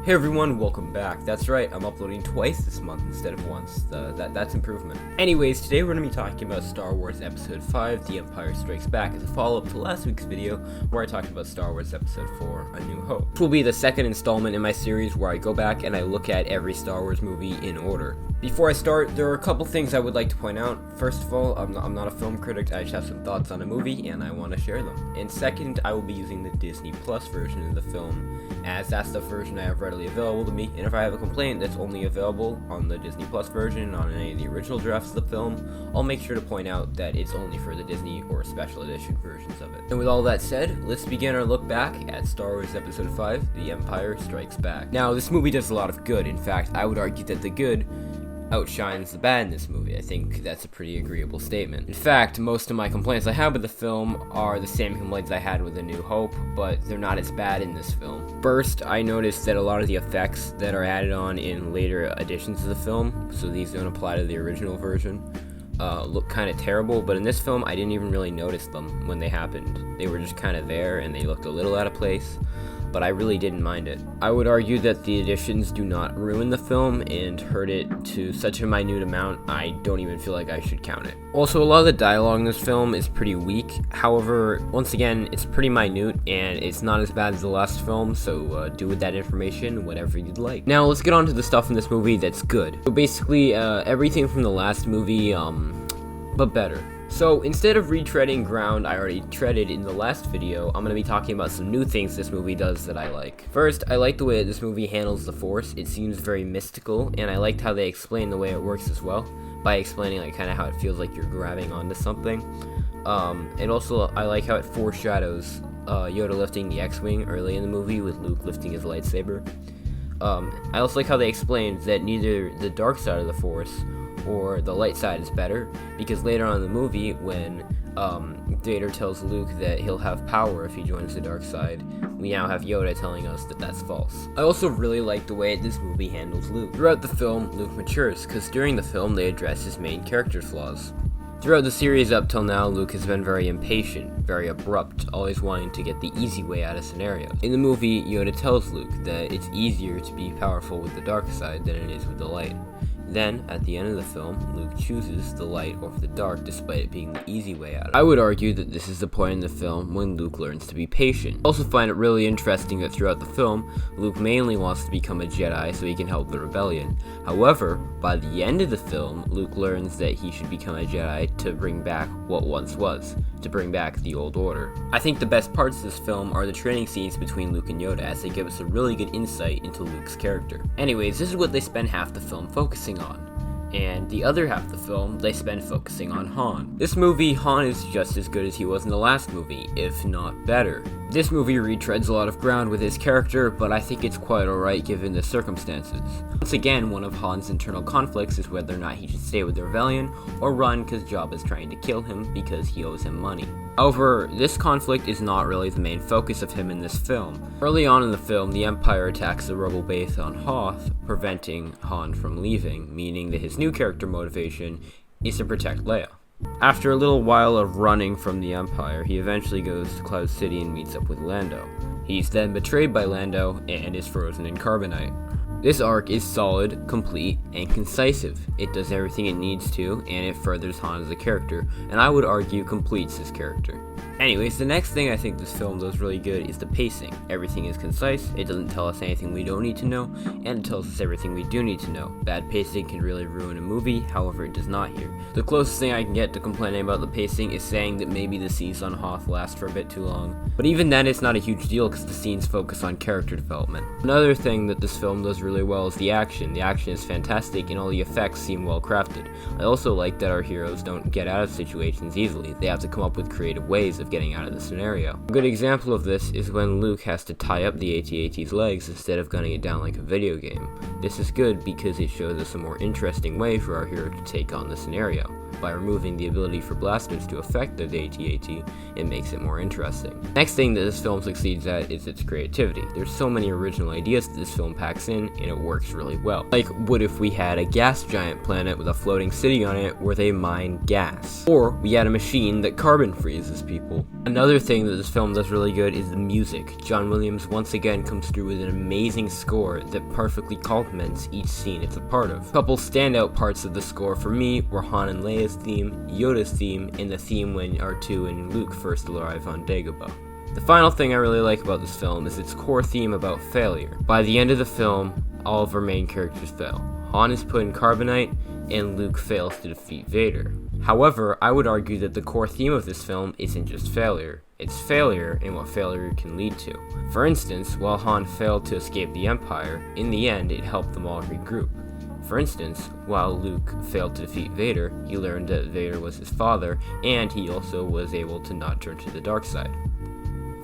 Hey everyone, welcome back. That's right, I'm uploading twice this month instead of once. That's improvement. Anyways, today we're going to be talking about Star Wars Episode 5, The Empire Strikes Back, as a follow-up to last week's video where I talked about Star Wars Episode 4, A New Hope. This will be the second installment in my series where I go back and I look at every Star Wars movie in order. Before I start, there are a couple things I would like to point out. First of all, I'm not a film critic, I just have some thoughts on a movie and I want to share them. And second, I will be using the Disney Plus version of the film, as that's the version I have readily available to me, and if I have a complaint that's only available on the Disney Plus version, on any of the original drafts of the film, I'll make sure to point out that it's only for the Disney or special edition versions of it. And with all that said, let's begin our look back at Star Wars Episode 5, The Empire Strikes Back. Now, this movie does a lot of good. In fact, I would argue that the good outshines the bad in this movie. I think that's a pretty agreeable statement. In fact, most of my complaints I have with the film are the same complaints I had with A New Hope, but they're not as bad in this film. First, I noticed that a lot of the effects that are added on in later editions of the film, so these don't apply to the original version, look kind of terrible, but in this film I didn't even really notice them when they happened. They were just kind of there and they looked a little out of place, but I really didn't mind it. I would argue that the additions do not ruin the film and hurt it to such a minute amount I don't even feel like I should count it. Also, a lot of the dialogue in this film is pretty weak. However, once again, it's pretty minute and it's not as bad as the last film, so do with that information whatever you'd like. Now let's get on to the stuff in this movie that's good. So basically, everything from the last movie, but better. So instead of retreading ground I already treaded in the last video, I'm going to be talking about some new things this movie does that I like. First, I like the way that this movie handles the Force. It seems very mystical, and I liked how they explain the way it works as well, by explaining like kind of how it feels like you're grabbing onto something. And also I like how it foreshadows Yoda lifting the X-Wing early in the movie with Luke lifting his lightsaber. I also like how they explained that neither the dark side of the Force or the light side is better, because later on in the movie when Vader tells Luke that he'll have power if he joins the dark side, we now have Yoda telling us that that's false. I also really like the way this movie handles Luke. Throughout the film, Luke matures, because during the film they address his main character flaws. Throughout the series up till now, Luke has been very impatient, very abrupt, always wanting to get the easy way out of scenarios. In the movie, Yoda tells Luke that it's easier to be powerful with the dark side than it is with the light. Then, at the end of the film, Luke chooses the light over the dark despite it being the easy way out. I would argue that this is the point in the film when Luke learns to be patient. I also find it really interesting that throughout the film, Luke mainly wants to become a Jedi so he can help the rebellion. However, by the end of the film, Luke learns that he should become a Jedi to bring back what once was, to bring back the old order. I think the best parts of this film are the training scenes between Luke and Yoda, as they give us a really good insight into Luke's character. Anyways, this is what they spend half the film focusing on, and the other half of the film they spend focusing on Han. This movie, Han is just as good as he was in the last movie, if not better. This movie retreads a lot of ground with his character, but I think it's quite alright given the circumstances. Once again, one of Han's internal conflicts is whether or not he should stay with the rebellion or run because Jabba's trying to kill him because he owes him money. However, this conflict is not really the main focus of him in this film. Early on in the film, the Empire attacks the rebel base on Hoth, preventing Han from leaving, meaning that his new character motivation is to protect Leia. After a little while of running from the Empire, he eventually goes to Cloud City and meets up with Lando. He's then betrayed by Lando and is frozen in carbonite. This arc is solid, complete, and concisive. It does everything it needs to, and it furthers Han as a character, and I would argue completes his character. Anyways, the next thing I think this film does really good is the pacing. Everything is concise, it doesn't tell us anything we don't need to know, and it tells us everything we do need to know. Bad pacing can really ruin a movie, however it does not here. The closest thing I can get to complaining about the pacing is saying that maybe the scenes on Hoth last for a bit too long. But even then it's not a huge deal because the scenes focus on character development. Another thing that this film does really well is the action. The action is fantastic and all the effects seem well crafted. I also like that our heroes don't get out of situations easily. They have to come up with creative ways of getting out of the scenario. A good example of this is when Luke has to tie up the AT-AT's legs instead of gunning it down like a video game. This is good because it shows us a more interesting way for our hero to take on the scenario. By removing the ability for blasters to affect the AT-AT, it makes it more interesting. Next thing that this film succeeds at is its creativity. There's so many original ideas that this film packs in, and it works really well. Like, what if we had a gas giant planet with a floating city on it where they mine gas? Or we had a machine that carbon freezes people. Another thing that this film does really good is the music. John Williams once again comes through with an amazing score that perfectly complements each scene it's a part of. A couple standout parts of the score for me were Han and Leia's theme, Yoda's theme, and the theme when R2 and Luke first arrive on Dagobah. The final thing I really like about this film is its core theme about failure. By the end of the film, all of our main characters fail. Han is put in carbonite, and Luke fails to defeat Vader. However, I would argue that the core theme of this film isn't just failure. It's failure and what failure can lead to. For instance, while Han failed to escape the Empire, in the end it helped them all regroup. For instance, while Luke failed to defeat Vader, he learned that Vader was his father, and he also was able to not turn to the dark side.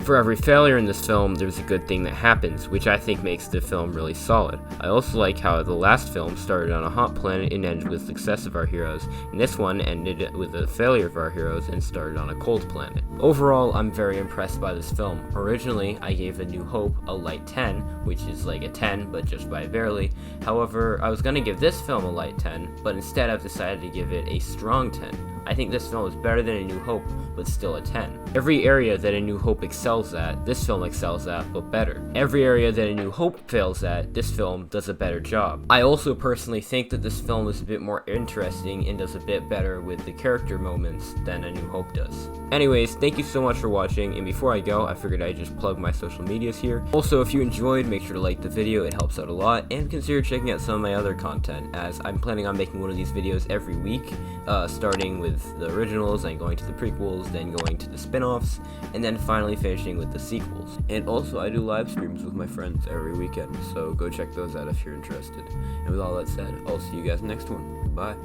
For every failure in this film, there's a good thing that happens, which I think makes the film really solid. I also like how the last film started on a hot planet and ended with the success of our heroes, and this one ended with the failure of our heroes and started on a cold planet. Overall, I'm very impressed by this film. Originally, I gave A New Hope a light 10, which is like a 10, but just by barely. However, I was going to give this film a light 10, but instead I've decided to give it a strong 10. I think this film is better than A New Hope, but still a 10. Every area that A New Hope excels at, this film excels at, but better. Every area that A New Hope fails at, this film does a better job. I also personally think that this film is a bit more interesting and does a bit better with the character moments than A New Hope does. Anyways, thank you so much for watching, and before I go, I figured I'd just plug my social medias here. Also, if you enjoyed, make sure to like the video, it helps out a lot, and consider checking out some of my other content, as I'm planning on making one of these videos every week, starting with the originals, and going to the prequels, then going to the spin-offs, and then finally finishing with the sequels. And also, I do live streams with my friends every weekend, so go check those out if you're interested. And with all that said, I'll see you guys next one. Bye.